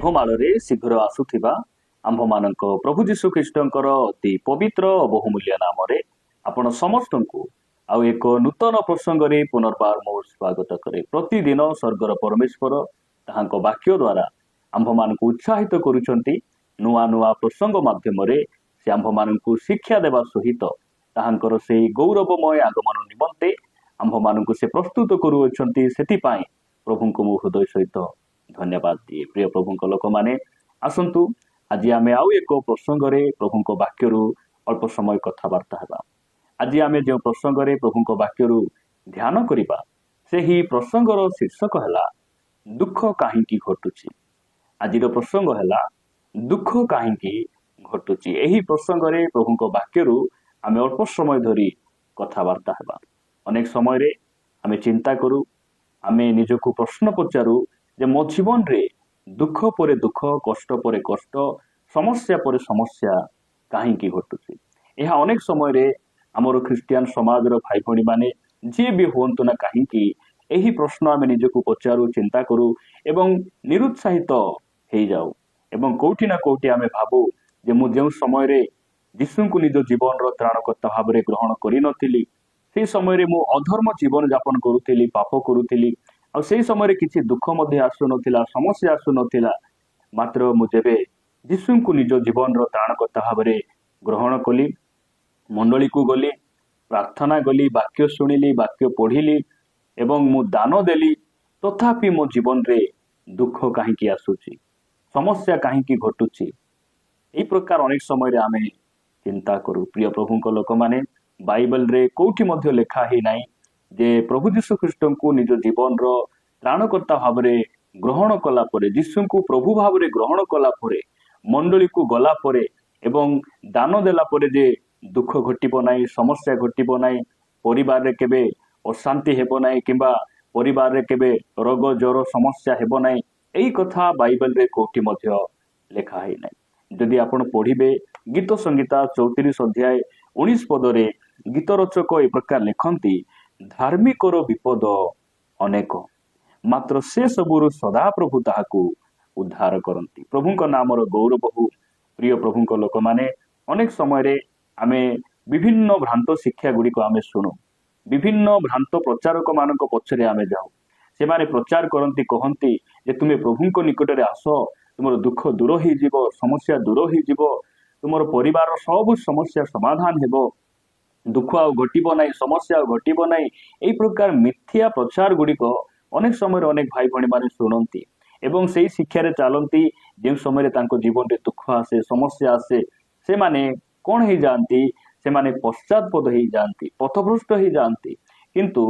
मेघमाଳରେ शीघ्र आसुथिबा आम्भमानଙ୍କ प्रभु जीशु ख्रीष्टଙ୍କର ଅତି ପବିତ୍ର ଓ ବହୁମୂଲ୍ୟ ନାମରେ ଆପଣ ସମସ୍ତଙ୍କୁ ଆଉ ଏକ ନୂତନ ପ୍ରସଙ୍ଗରେ ପୁନର୍ବାର ମୁଁ ସ୍ୱାଗତ କରେ। ପ୍ରତିଦିନ ସ୍ୱର୍ଗର ପରମେଶ୍ୱର ତାହାଙ୍କ ବାକ୍ୟ ଦ୍ୱାରା ଆମ୍ଭମାନଙ୍କୁ ଉତ୍ସାହିତ କରୁଛନ୍ତି। ନୂଆ ନୂଆ ପ୍ରସଙ୍ଗ ମାଧ୍ୟମରେ ସେ ଆମ୍ଭମାନଙ୍କୁ ଶିକ୍ଷା ଦେବା ସହିତ ତାହାଙ୍କର ସେହି ଗୌରବମୟ ଆଗମନ ନିମନ୍ତେ ଆମ୍ଭମାନଙ୍କୁ ସେ ପ୍ରସ୍ତୁତ କରୁଅଛନ୍ତି। ସେଥିପାଇଁ ପ୍ରଭୁଙ୍କୁ ମୁଁ ହୃଦୟ ସହିତ ଧନ୍ୟବାଦ ଦିଏ। ପ୍ରିୟ ପ୍ରଭୁଙ୍କ ଲୋକମାନେ, ଆସନ୍ତୁ ଆଜି ଆମେ ଆଉ ଏକ ପ୍ରସଙ୍ଗରେ ପ୍ରଭୁଙ୍କ ବାକ୍ୟରୁ ଅଳ୍ପ ସମୟ କଥାବାର୍ତ୍ତା ହେବା। ଆଜି ଆମେ ଯେଉଁ ପ୍ରସଙ୍ଗରେ ପ୍ରଭୁଙ୍କ ବାକ୍ୟରୁ ଧ୍ୟାନ କରିବା, ସେହି ପ୍ରସଙ୍ଗର ଶୀର୍ଷକ ହେଲା ଦୁଃଖ କାହିଁକି ଘଟୁଛି। ଆଜିର ପ୍ରସଙ୍ଗ ହେଲା ଦୁଃଖ କାହିଁକି ଘଟୁଛି। ଏହି ପ୍ରସଙ୍ଗରେ ପ୍ରଭୁଙ୍କ ବାକ୍ୟରୁ ଆମେ ଅଳ୍ପ ସମୟ ଧରି କଥାବାର୍ତ୍ତା ହେବା। ଅନେକ ସମୟରେ ଆମେ ଚିନ୍ତା କରୁ, ଆମେ ନିଜକୁ ପ୍ରଶ୍ନ ପଚାରୁ ଯେ ମୋ ଜୀବନରେ ଦୁଃଖ ପରେ ଦୁଃଖ, କଷ୍ଟ ପରେ କଷ୍ଟ, ସମସ୍ୟା ପରେ ସମସ୍ୟା କାହିଁକି ଘଟୁଛି। ଏହା ଅନେକ ସମୟରେ ଆମର ଖ୍ରୀଷ୍ଟିଆନ ସମାଜର ଭାଇ ଭଉଣୀମାନେ ଯିଏ ବି ହୁଅନ୍ତୁ ନା କାହିଁକି, ଏହି ପ୍ରଶ୍ନ ଆମେ ନିଜକୁ ପଚାରୁ, ଚିନ୍ତା କରୁ ଏବଂ ନିରୁତ୍ସାହିତ ହେଇଯାଉ। ଏବଂ କୋଉଠି ନା କୋଉଠି ଆମେ ଭାବୁ ଯେ ମୁଁ ଯେଉଁ ସମୟରେ ଯୀଶୁଙ୍କୁ ନିଜ ଜୀବନର ତ୍ରାଣକର୍ତ୍ତା ଭାବରେ ଗ୍ରହଣ କରିନଥିଲି, ସେହି ସମୟରେ ମୁଁ ଅଧର୍ମ ଜୀବନ ଯାପନ କରୁଥିଲି, ପାପ କରୁଥିଲି, ଆଉ ସେହି ସମୟରେ କିଛି ଦୁଃଖ ମଧ୍ୟ ଆସୁନଥିଲା, ସମସ୍ୟା ଆସୁନଥିଲା। ମାତ୍ର ମୁଁ ଯେବେ ଯୀଶୁଙ୍କୁ ନିଜ ଜୀବନର ତ୍ରାଣକର୍ତ୍ତା ଭାବରେ ଗ୍ରହଣ କଲି, ମଣ୍ଡଳୀକୁ ଗଲି, ପ୍ରାର୍ଥନା କଲି, ବାକ୍ୟ ଶୁଣିଲି, ବାକ୍ୟ ପଢ଼ିଲି ଏବଂ ମୁଁ ଦାନ ଦେଲି, ତଥାପି ମୋ ଜୀବନରେ ଦୁଃଖ କାହିଁକି ଆସୁଛି, ସମସ୍ୟା କାହିଁକି ଘଟୁଛି। ଏହି ପ୍ରକାର ଅନେକ ସମୟରେ ଆମେ ଚିନ୍ତା କରୁ। ପ୍ରିୟ ପ୍ରଭୁଙ୍କ ଲୋକମାନେ, ବାଇବେଲରେ କୋଉଠି ମଧ୍ୟ ଲେଖା ହେଇନାହିଁ ଯେ ପ୍ରଭୁ ଯୀଶୁ ଖ୍ରୀଷ୍ଟଙ୍କୁ ନିଜ ଜୀବନର ତ୍ରାଣକର୍ତ୍ତା ଭାବରେ ଗ୍ରହଣ କଲା ପରେ, ଯୀଶୁଙ୍କୁ ପ୍ରଭୁ ଭାବରେ ଗ୍ରହଣ କଲା ପରେ, ମଣ୍ଡଳୀକୁ ଗଲା ପରେ ଏବଂ ଦାନ ଦେଲା ପରେ ଯେ ଦୁଃଖ ଘଟିବ ନାହିଁ, ସମସ୍ୟା ଘଟିବ ନାହିଁ, ପରିବାରରେ କେବେ ଅଶାନ୍ତି ହେବ ନାହିଁ କିମ୍ବା ପରିବାରରେ କେବେ ରୋଗ ଜ୍ୱର ସମସ୍ୟା ହେବ ନାହିଁ, ଏହି କଥା ବାଇବେଲରେ କୋଉଠି ମଧ୍ୟ ଲେଖା ହେଇନାହିଁ। ଯଦି ଆପଣ ପଢ଼ିବେ ଗୀତ ସଂହିତା 34 ଅଧ୍ୟାୟ 19 ପଦରେ ଗୀତ ରଚକ ଏ ପ୍ରକାର ଲେଖନ୍ତି, ଧାର୍ମିକର ବିପଦ ଅନେକ, ମାତ୍ର ସେ ସବୁରୁ ସଦାପ୍ରଭୁ ତାହାକୁ ଉଦ୍ଧାର କରନ୍ତି। ପ୍ରଭୁଙ୍କ ନାମର ଗୌରବ ହଉ। ପ୍ରିୟ ପ୍ରଭୁଙ୍କ ଲୋକମାନେ, ଅନେକ ସମୟରେ ଆମେ ବିଭିନ୍ନ ଭ୍ରାନ୍ତ ଶିକ୍ଷା ଗୁଡ଼ିକ ଆମେ ଶୁଣୁ, ବିଭିନ୍ନ ଭ୍ରାନ୍ତ ପ୍ରଚାରକ ମାନଙ୍କ ପଛରେ ଆମେ ଯାଉ। ସେମାନେ ପ୍ରଚାର କରନ୍ତି, କହନ୍ତି ଯେ ତୁମେ ପ୍ରଭୁଙ୍କ ନିକଟରେ ଆସ, ତୁମର ଦୁଃଖ ଦୂର ହେଇଯିବ, ସମସ୍ୟା ଦୂର ହେଇଯିବ, ତୁମର ପରିବାରର ସବୁ ସମସ୍ୟା ସମାଧାନ ହେବ, ଦୁଃଖ ଆଉ ଘଟିବ ନାହିଁ, ସମସ୍ୟା ଆଉ ଘଟିବ ନାହିଁ। ଏହି ପ୍ରକାର ମିଥ୍ୟା ପ୍ରଚାର ଗୁଡ଼ିକ ଅନେକ ସମୟରେ ଅନେକ ଭାଇ ଭଉଣୀ ମାନେ ଶୁଣନ୍ତି ଏବଂ ସେହି ଶିକ୍ଷାରେ ଚାଲନ୍ତି। ଯେଉଁ ସମୟରେ ତାଙ୍କ ଜୀବନରେ ଦୁଃଖ ଆସେ, ସମସ୍ୟା ଆସେ, ସେମାନେ କ'ଣ ହେଇଯାଆନ୍ତି, ସେମାନେ ପଶ୍ଚାତପଦ ହେଇଯାଆନ୍ତି, ପଥଭ୍ରଷ୍ଟ ହେଇଯାଆନ୍ତି। କିନ୍ତୁ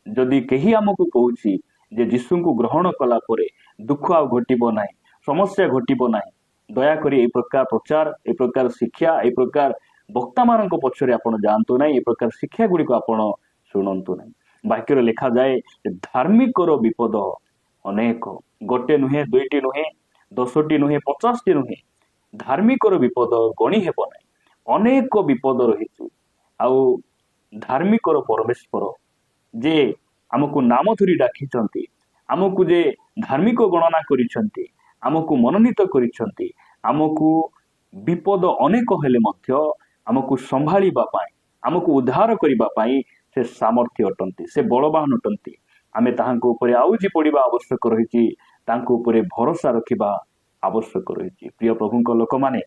ଯଦି କେହି ଆମକୁ କହୁଛି ଯେ ଯୀଶୁଙ୍କୁ ଗ୍ରହଣ କଲା ପରେ ଦୁଃଖ ଆଉ ଘଟିବ ନାହିଁ, ସମସ୍ୟା ଘଟିବ ନାହିଁ, ଦୟାକରି ଏହି ପ୍ରକାର ପ୍ରଚାର, ଏହି ପ୍ରକାର ଶିକ୍ଷା, ଏହି ପ୍ରକାର ବକ୍ତାମାନଙ୍କ ପଛରେ ଆପଣ ଯାଆନ୍ତୁ ନାହିଁ, ଏହି ପ୍ରକାର ଶିକ୍ଷା ଗୁଡ଼ିକ ଆପଣ ଶୁଣନ୍ତୁ ନାହିଁ। ବାକ୍ୟରେ ଲେଖାଯାଏ ଧାର୍ମିକର ବିପଦ ଅନେକ, ଗୋଟେ ନୁହେଁ, ଦୁଇଟି ନୁହେଁ, 10ଟି ନୁହେଁ, 50ଟି ନୁହେଁ, ଧାର୍ମିକର ବିପଦ ଗଣି ହେବ ନାହିଁ, ଅନେକ ବିପଦ ରହିଛି। ଆଉ ଧାର୍ମିକର ପରମେଶ୍ୱର ଯେ ଆମକୁ ନାମ ଧରି ଡାକିଛନ୍ତି, ଆମକୁ ଯେ ଧାର୍ମିକ ଗଣନା କରିଛନ୍ତି, ଆମକୁ ମନୋନୀତ କରିଛନ୍ତି, ଆମକୁ ବିପଦ ଅନେକ ହେଲେ ମଧ୍ୟ ଆମକୁ ସମ୍ଭାଳିବା ପାଇଁ, ଆମକୁ ଉଦ୍ଧାର କରିବା ପାଇଁ ସେ ସାମର୍ଥ୍ୟ ଅଟନ୍ତି, ସେ ବଳବାନ ଅଟନ୍ତି। ଆମେ ତାହାଙ୍କ ଉପରେ ଆଉଜି ପଡ଼ିବା ଆବଶ୍ୟକ ରହିଛି, ତାଙ୍କ ଉପରେ ଭରସା ରଖିବା ଆବଶ୍ୟକ ରହିଛି। ପ୍ରିୟ ପ୍ରଭୁଙ୍କ ଲୋକମାନେ,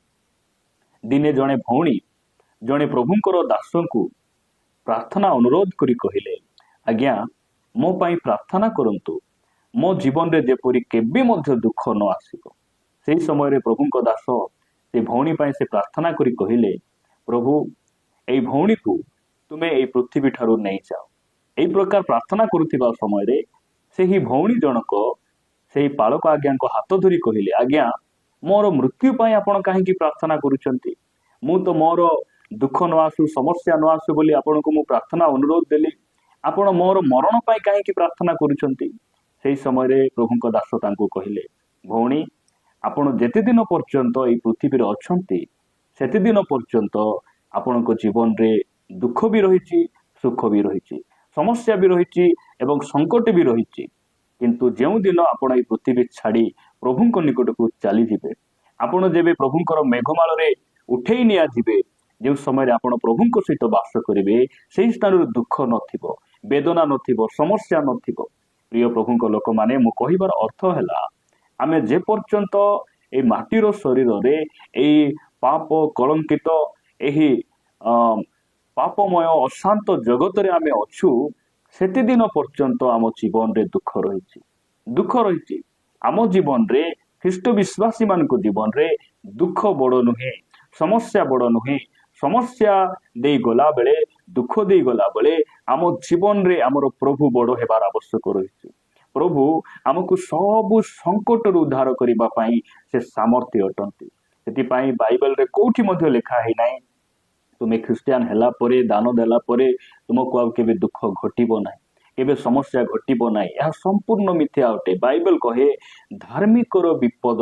ଦିନେ ଜଣେ ଭଉଣୀ ଜଣେ ପ୍ରଭୁଙ୍କର ଦାସଙ୍କୁ ପ୍ରାର୍ଥନା ଅନୁରୋଧ କରି କହିଲେ, ଆଜ୍ଞା ମୋ ପାଇଁ ପ୍ରାର୍ଥନା କରନ୍ତୁ, ମୋ ଜୀବନରେ ଯେପରି କେବେ ମଧ୍ୟ ଦୁଃଖ ନ ଆସିବ। ସେହି ସମୟରେ ପ୍ରଭୁଙ୍କ ଦାସ ସେ ଭଉଣୀ ପାଇଁ ସେ ପ୍ରାର୍ଥନା କରି କହିଲେ, ପ୍ରଭୁ ଏଇ ଭଉଣୀକୁ ତୁମେ ଏଇ ପୃଥିବୀ ଠାରୁ ନେଇଯାଅ। ଏହି ପ୍ରକାର ପ୍ରାର୍ଥନା କରୁଥିବା ସମୟରେ ସେହି ଭଉଣୀ ଜଣକ ସେହି ପାଳକ ଆଜ୍ଞାଙ୍କ ହାତ ଧରି କହିଲେ, ଆଜ୍ଞା ମୋର ମୃତ୍ୟୁ ପାଇଁ ଆପଣ କାହିଁକି ପ୍ରାର୍ଥନା କରୁଛନ୍ତି? ମୁଁ ତ ମୋର ଦୁଃଖ ନ ଆସୁ, ସମସ୍ୟା ନ ଆସୁ ବୋଲି ଆପଣଙ୍କୁ ମୁଁ ପ୍ରାର୍ଥନା ଅନୁରୋଧ ଦେଲି, ଆପଣ ମୋର ମରଣ ପାଇଁ କାହିଁକି ପ୍ରାର୍ଥନା କରୁଛନ୍ତି? ସେହି ସମୟରେ ପ୍ରଭୁଙ୍କ ଦାସ ତାଙ୍କୁ କହିଲେ, ଭଉଣୀ ଆପଣ ଯେତେ ଦିନ ପର୍ଯ୍ୟନ୍ତ ଏଇ ପୃଥିବୀରେ ଅଛନ୍ତି, ସେତେଦିନ ପର୍ଯ୍ୟନ୍ତ ଆପଣଙ୍କ ଜୀବନରେ ଦୁଃଖ ବି ରହିଛି, ସୁଖ ବି ରହିଛି, ସମସ୍ୟା ବି ରହିଛି ଏବଂ ସଙ୍କଟ ବି ରହିଛି। କିନ୍ତୁ ଯେଉଁ ଦିନ ଆପଣ ଏଇ ପୃଥିବୀ ଛାଡ଼ି प्रभुଙ୍କ निकटକୁ ଚାଲିଯିବେ। ଆପଣ ଯେବେ ପ୍ରଭୁଙ୍କର ମେଘମାଳରେ ଉଠେଇ ନିଆଯିବେ, ଯେଉଁ ସମୟରେ ଆପଣ ପ୍ରଭୁଙ୍କ ସହିତ ବାସ କରିବେ, ସେହି ସ୍ଥାନରେ ଦୁଃଖ ନଥିବ, ବେଦନା ନଥିବ, ସମସ୍ୟା ନଥିବ। ପ୍ରିୟ ପ୍ରଭୁଙ୍କ ଲୋକମାନେ, ମୁଁ କହିବାର ଅର୍ଥ ହେଲା, ଆମେ ଯେ ପର୍ଯ୍ୟନ୍ତ এই ମାଟିର ଶରୀରରେ ଏଇ ପାପ କଳଙ୍କିତ ଏହି ପାପମୟ ଅଶାନ୍ତ ଜଗତରେ ଆମେ ଅଛୁ, ସେତିଦିନ ପର୍ଯ୍ୟନ୍ତ ଆମ ଜୀବନରେ ଦୁଃଖ ରହିଛି। ଦୁଃଖ ରହିଛି ଆମ ଜୀବନରେ, ଖ୍ରୀଷ୍ଟ ବିଶ୍ୱାସୀ ମାନଙ୍କ ଜୀବନରେ ଦୁଃଖ ବଡ଼ ନୁହେଁ, ସମସ୍ୟା ବଡ଼ ନୁହେଁ। ସମସ୍ୟା ଦେଇ ଗଲା ବେଳେ, ଦୁଃଖ ଦେଇ ଗଲା ବେଳେ ଆମ ଜୀବନରେ ଆମର ପ୍ରଭୁ ବଡ଼ ହେବାର ଆବଶ୍ୟକ ରହିଛି। ପ୍ରଭୁ ଆମକୁ ସବୁ ସଙ୍କଟରୁ ଉଦ୍ଧାର କରିବା ପାଇଁ ସେ ସାମର୍ଥ୍ୟ ଅଟନ୍ତି। ସେଥିପାଇଁ ବାଇବେଲରେ କୋଉଠି ମଧ୍ୟ ଲେଖା ହେଇନାହିଁ ତୁମେ ଖ୍ରୀଷ୍ଟିଆନ ହେଲା ପରେ, ଦାନ ଦେଲା ପରେ ତୁମକୁ ଆଉ କେବେ ଦୁଃଖ ଘଟିବ ନାହିଁ, କେବେ ସମସ୍ୟା ଘଟିବ ନାହିଁ। ଏହା ସମ୍ପୂର୍ଣ୍ଣ ମିଥ୍ୟା ଅଟେ। ବାଇବେଲ କହେ ଧାର୍ମିକର ବିପଦ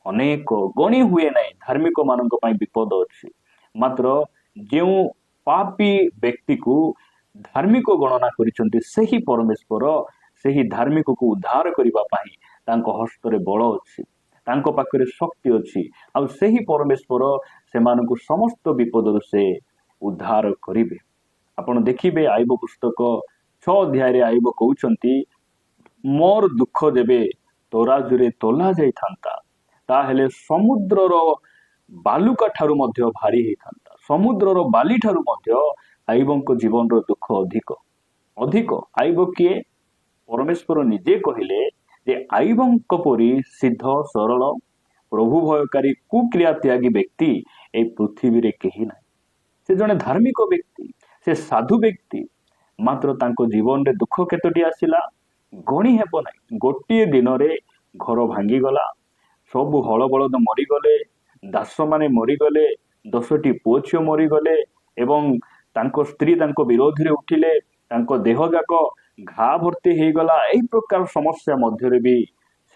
ଅନେକ, ଗଣି ହୁଏ ନାହିଁ। ଧାର୍ମିକ ମାନଙ୍କ ପାଇଁ ବିପଦ ଅଛି, ମାତ୍ର ଯେଉଁ ପାପୀ ବ୍ୟକ୍ତିକୁ ଧାର୍ମିକ ଗଣନା କରିଛନ୍ତି, ସେହି ପରମେଶ୍ୱର ସେହି ଧାର୍ମିକକୁ ଉଦ୍ଧାର କରିବା ପାଇଁ ତାଙ୍କ ହସ୍ତରେ ବଳ ଅଛି, ତାଙ୍କ ପାଖରେ ଶକ୍ତି ଅଛି। ଆଉ ସେହି ପରମେଶ୍ୱର ସେମାନଙ୍କୁ ସମସ୍ତ ବିପଦରୁ ସେ ଉଦ୍ଧାର କରିବେ। ଆପଣ ଦେଖିବେ ଆଇବ ପୁସ୍ତକ 6 ଅଧ୍ୟାୟରେ ଆଇବ କହୁଛନ୍ତି, ମୋର ଦୁଃଖ ଯେବେ ତରାଜୁରେ ତୋଲା ଯାଇଥାନ୍ତା, ତାହେଲେ ସମୁଦ୍ରର ବାଲୁକା ଠାରୁ ମଧ୍ୟ ଭାରି ହେଇଥାନ୍ତା। ସମୁଦ୍ରର ବାଲି ଠାରୁ ମଧ୍ୟ ଆଇବଙ୍କ ଜୀବନର ଦୁଃଖ ଅଧିକ ଅଧିକ। ଆଇବ କିଏ? ପରମେଶ୍ୱର ନିଜେ କହିଲେ ଯେ ଆଇବଙ୍କ ପରି ସିଦ୍ଧ ସରଳ ପ୍ରଭୁ ଭୟକାରୀ କୁକ୍ରିୟା ତ୍ୟାଗୀ ବ୍ୟକ୍ତି এই ପୃଥିବୀରେ କେହି ନାହିଁ। ସେ ଜଣେ ଧାର୍ମିକ ବ୍ୟକ୍ତି, ସେ ସାଧୁ ବ୍ୟକ୍ତି, ମାତ୍ର ତାଙ୍କ ଜୀବନରେ ଦୁଃଖ କେତୋଟି ଆସିଲା ଗଣି ହେବ ନାହିଁ। ଗୋଟିଏ ଦିନରେ ଘର ଭାଙ୍ଗିଗଲା, ସବୁ ହଳ ବଳଦ ମରିଗଲେ, ଦାସମାନେ ମରିଗଲେ, 10ଟି ପୁଅ ଝିଅ ମରିଗଲେ ଏବଂ ତାଙ୍କ ସ୍ତ୍ରୀ ତାଙ୍କ ବିରୋଧରେ ଉଠିଲେ, ତାଙ୍କ ଦେହ ଯାକ ଘା ଭର୍ତ୍ତି ହେଇଗଲା। ଏହି ପ୍ରକାର ସମସ୍ୟା ମଧ୍ୟରେ ବି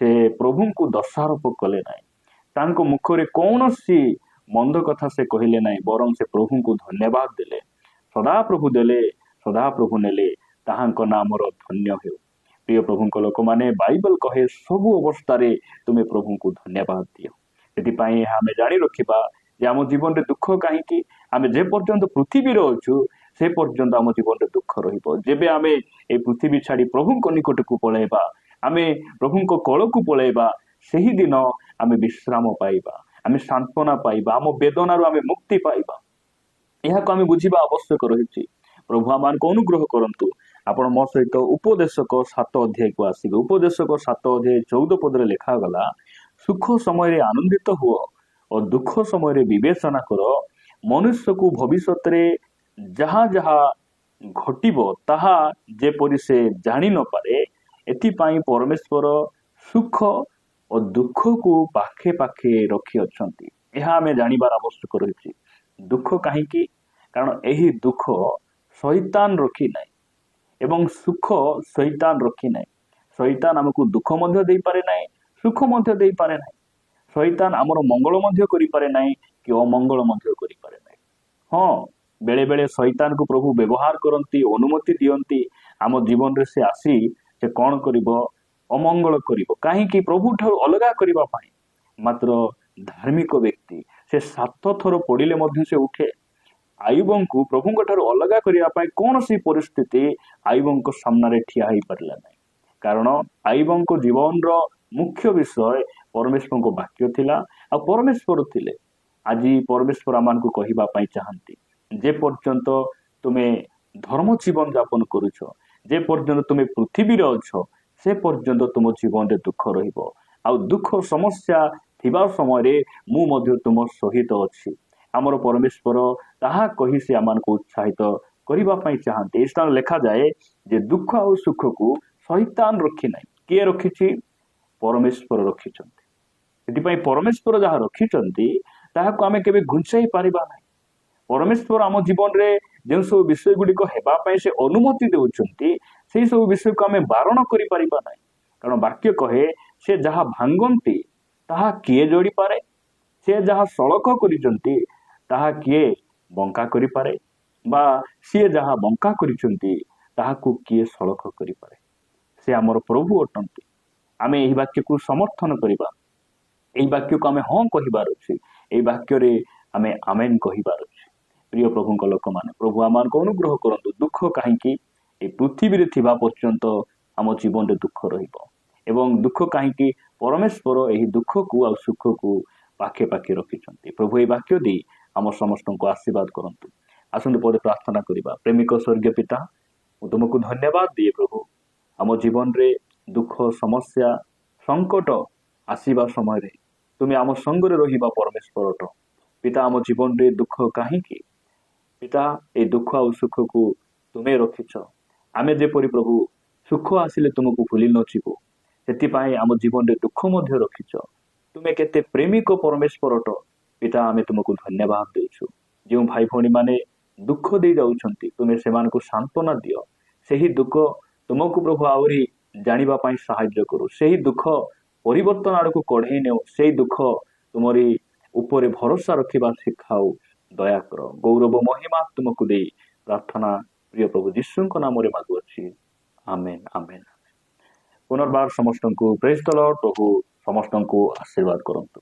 ସେ ପ୍ରଭୁଙ୍କୁ ଦୋଷାରୋପ କଲେ ନାହିଁ। ତାଙ୍କ ମୁଖରେ କୌଣସି ମନ୍ଦ କଥା ସେ କହିଲେ ନାହିଁ, ବରଂ ସେ ପ୍ରଭୁଙ୍କୁ ଧନ୍ୟବାଦ ଦେଲେ। ସଦାପ୍ରଭୁ ଦେଲେ, ସଦାପ୍ରଭୁ ନେଲେ, ତାହାଙ୍କ ନାମର ଧନ୍ୟ ହେଉ। ପ୍ରିୟ ପ୍ରଭୁଙ୍କ ଲୋକମାନେ, ବାଇବେଲ କହେ ସବୁ ଅବସ୍ଥାରେ ତୁମେ ପ୍ରଭୁଙ୍କୁ ଧନ୍ୟବାଦ ଦିଅ। ସେଥିପାଇଁ ଏହା ଆମେ ଜାଣି ରଖିବା ଯେ ଆମ ଜୀବନରେ ଦୁଃଖ କାହିଁକି? ଆମେ ଯେ ପର୍ଯ୍ୟନ୍ତ ପୃଥିବୀରେ ଅଛୁ, ସେ ପର୍ଯ୍ୟନ୍ତ ଆମ ଜୀବନରେ ଦୁଃଖ ରହିବ। ଯେବେ ଆମେ এই ପୃଥିବୀ ଛାଡ଼ି ପ୍ରଭୁଙ୍କ ନିକଟକୁ ପଳାଇବା, ଆମେ ପ୍ରଭୁଙ୍କ କୋଳକୁ ପଳାଇବା, ସେହି ଦିନ ଆମେ ବିଶ୍ରାମ ପାଇବା, ଆମେ ସାନ୍ତ୍ୱନା ପାଇବା, ଆମ ବେଦନାରୁ ଆମେ ମୁକ୍ତି ପାଇବା। ଏହାକୁ ଆମେ ବୁଝିବା ଆବଶ୍ୟକ ରହିଛି। ପ୍ରଭୁ ଆମମାନଙ୍କୁ ଅନୁଗ୍ରହ କରନ୍ତୁ। ଆପଣ ମୋ ସହିତ ଉପଦେଶକ 7 ଅଧ୍ୟାୟକୁ ଆସିବେ। ଉପଦେଶକ 7 ଅଧ୍ୟାୟ 14 ପଦରେ ଲେଖାଗଲା, ସୁଖ ସମୟରେ ଆନନ୍ଦିତ ହୁଅ ଓ ଦୁଃଖ ସମୟରେ ବିବେଚନା କର। ମନୁଷ୍ୟକୁ ଭବିଷ୍ୟତରେ ଯାହା ଯାହା ଘଟିବ ତାହା ଯେପରି ସେ ଜାଣି ନପାରେ, ଏଥିପାଇଁ ପରମେଶ୍ୱର ସୁଖ ଓ ଦୁଃଖକୁ ପାଖେ ପାଖେ ରଖିଅଛନ୍ତି। ଏହା ଆମେ ଜାଣିବାର ଆବଶ୍ୟକ ରହିଛି। ଦୁଃଖ କାହିଁକି? କାରଣ ଏହି ଦୁଃଖ ଶୈତାନ ରଖି ନାହିଁ ଏବଂ ସୁଖ ଶୈତାନ ରଖି ନାହିଁ। ଶୈତାନ ଆମକୁ ଦୁଃଖ ମଧ୍ୟ ଦେଇପାରେ ନାହିଁ, ସୁଖ ମଧ୍ୟ ଦେଇପାରେ ନାହିଁ। ଶୈତାନ ଆମର ମଙ୍ଗଳ ମଧ୍ୟ କରିପାରେ ନାହିଁ କି ଅମଙ୍ଗଳ ମଧ୍ୟ କରିପାରେ ନାହିଁ। ହଁ, ବେଳେ ବେଳେ ଶୈତାନକୁ ପ୍ରଭୁ ବ୍ୟବହାର କରନ୍ତି, ଅନୁମତି ଦିଅନ୍ତି। ଆମ ଜୀବନରେ ସେ ଆସି ସେ କ'ଣ କରିବ? ଅମଙ୍ଗଳ କରିବ। କାହିଁକି? ପ୍ରଭୁ ଠାରୁ ଅଲଗା କରିବା ପାଇଁ। ମାତ୍ର ଧାର୍ମିକ ବ୍ୟକ୍ତି ସେ 7 ଥର ପଡ଼ିଲେ ମଧ୍ୟ ସେ ଉଠେ। ଆୟୁବଙ୍କୁ ପ୍ରଭୁଙ୍କ ଠାରୁ ଅଲଗା କରିବା ପାଇଁ କୌଣସି ପରିସ୍ଥିତି ଆୟୁବଙ୍କ ସାମ୍ନାରେ ଠିଆ ହେଇପାରିଲା ନାହିଁ। କାରଣ ଆୟୁବଙ୍କ ଜୀବନର ମୁଖ୍ୟ ବିଷୟ ପରମେଶ୍ୱରଙ୍କ ବାକ୍ୟ ଥିଲା ଆଉ ପରମେଶ୍ୱର ଥିଲେ। ଆଜି ପରମେଶ୍ୱର ଆମମାନଙ୍କୁ କହିବା ପାଇଁ ଚାହାନ୍ତି, ଯେ ପର୍ଯ୍ୟନ୍ତ ତୁମେ ଧର୍ମ ଜୀବନ ଯାପନ କରୁଛ, ଯେ ପର୍ଯ୍ୟନ୍ତ ତୁମେ ପୃଥିବୀରେ ଅଛ, ସେ ପର୍ଯ୍ୟନ୍ତ ତୁମ ଜୀବନରେ ଦୁଃଖ ରହିବ। ଆଉ ଦୁଃଖ ସମସ୍ୟା ଥିବା ସମୟରେ ମୁଁ ମଧ୍ୟ ତୁମ ସହିତ ଅଛି। ଆମର ପରମେଶ୍ୱର ତାହା କହି ସେ ଆମମାନଙ୍କୁ ଉତ୍ସାହିତ କରିବା ପାଇଁ ଚାହାନ୍ତି। ଏହି ସ୍ଥାନ ଲେଖାଯାଏ ଯେ ଦୁଃଖ ଆଉ ସୁଖକୁ ଶୈତାନ ରଖି ନାହିଁ। କିଏ ରଖିଛି? ପରମେଶ୍ୱର ରଖିଛନ୍ତି। ସେଥିପାଇଁ ପରମେଶ୍ୱର ଯାହା ରଖିଛନ୍ତି ତାହାକୁ ଆମେ କେବେ ଘୁଞ୍ଚାଇ ପାରିବା ନାହିଁ। ପରମେଶ୍ୱର ଆମ ଜୀବନରେ ଯେଉଁ ସବୁ ବିଷୟ ଗୁଡ଼ିକ ହେବା ପାଇଁ ସେ ଅନୁମତି ଦେଉଛନ୍ତି, ସେହି ସବୁ ବିଷୟକୁ ଆମେ ବାରଣ କରିପାରିବା ନାହିଁ। କାରଣ ବାକ୍ୟ କହେ, ସେ ଯାହା ଭାଙ୍ଗନ୍ତି ତାହା କିଏ ଯୋଡ଼ିପାରେ? ସେ ଯାହା ସଳଖ କରିଛନ୍ତି ତାହା କିଏ ବଙ୍କା କରିପାରେ? ବା ସିଏ ଯାହା ବଙ୍କା କରିଛନ୍ତି ତାହାକୁ କିଏ ସଳଖ କରିପାରେ? ସେ ଆମର ପ୍ରଭୁ ଅଟନ୍ତି। ଆମେ ଏହି ବାକ୍ୟକୁ ସମର୍ଥନ କରିବା, ଏହି ବାକ୍ୟକୁ ଆମେ ହଁ କହିବାର ଅଛି, ଏହି ବାକ୍ୟରେ ଆମେ ଆମେନ କହିବାର ଅଛି। ପ୍ରିୟ ପ୍ରଭୁଙ୍କ ଲୋକମାନେ, ପ୍ରଭୁ ଆମମାନଙ୍କୁ ଅନୁଗ୍ରହ କରନ୍ତୁ। ଦୁଃଖ କାହିଁକି ଏ ପୃଥିବୀରେ ଥିବା ପର୍ଯ୍ୟନ୍ତ ଆମ ଜୀବନରେ ଦୁଃଖ ରହିବ, ଏବଂ ଦୁଃଖ କାହିଁକି ପରମେଶ୍ୱର ଏହି ଦୁଃଖକୁ ଆଉ ସୁଖକୁ ପାଖେ ପାଖେ ରଖିଛନ୍ତି। ପ୍ରଭୁ ଏହି ବାକ୍ୟ ଦେଇ ଆମ ସମସ୍ତଙ୍କୁ ଆଶୀର୍ବାଦ କରନ୍ତୁ। ଆସନ୍ତୁ ପଦେ ପ୍ରାର୍ଥନା କରିବା। ପ୍ରେମିକ ସ୍ୱର୍ଗୀୟ ପିତା, ମୁଁ ତୁମକୁ ଧନ୍ୟବାଦ ଦିଏ ପ୍ରଭୁ। ଆମ ଜୀବନରେ ଦୁଃଖ, ସମସ୍ୟା, ସଙ୍କଟ ଆସିବା ସମୟରେ ତୁମେ ଆମ ସଙ୍ଗରେ ରହିବା ପରମେଶ୍ୱର ଅଟ। ପିତା, ଆମ ଜୀବନରେ ଦୁଃଖ କାହିଁକି? ପିତା, এই ଦୁଃଖ ଆଉ ସୁଖକୁ ତୁମେ ରଖିଛ। ଆମେ ଯେପରି ପ୍ରଭୁ ସୁଖ ଆସିଲେ ତୁମକୁ ଭୁଲି ନଯିବୁ, ସେଥିପାଇଁ ଆମ ଜୀବନରେ ଦୁଃଖ ମଧ୍ୟ ରଖିଛ। ତୁମେ କେତେ ପ୍ରେମିକ ପରମେଶ୍ୱର ଅଟ। ପିତା, ଆମେ ତୁମକୁ ଧନ୍ୟବାଦ ଦେଉଛୁ। ଯେଉଁ ଭାଇ ଭଉଣୀମାନେ ଦୁଃଖ ଦେଇ ଯାଉଛନ୍ତି, ତୁମେ ସେମାନଙ୍କୁ ସାନ୍ତ୍ୱନା ଦିଅ। ସେହି ଦୁଃଖ ତୁମକୁ ପ୍ରଭୁ ଆହୁରି ଜାଣିବା ପାଇଁ ସାହାଯ୍ୟ କରୁ। ସେହି ଦୁଃଖ ପରିବର୍ତ୍ତନ ଆଡ଼କୁ କଢ଼େଇ ନେଉ। ସେହି ଦୁଃଖ ତୁମରି ଉପରେ ଭରସା ରଖିବା ଶିଖାଉ। ଦୟା କର। ଗୌରବ ମହିମା ତୁମକୁ ଦେଇ ପ୍ରାର୍ଥନା ପ୍ରିୟ ପ୍ରଭୁ ଯୀଶୁଙ୍କ ନାମରେ ମାଗୁଅଛି। Amen, amen. ପୁନର୍ବାର ସମସ୍ତଙ୍କୁ ପ୍ରେଜ୍ ଦ ଲର୍ଡ। ପ୍ରଭୁ ସମସ୍ତଙ୍କୁ ଆଶୀର୍ବାଦ କରନ୍ତୁ।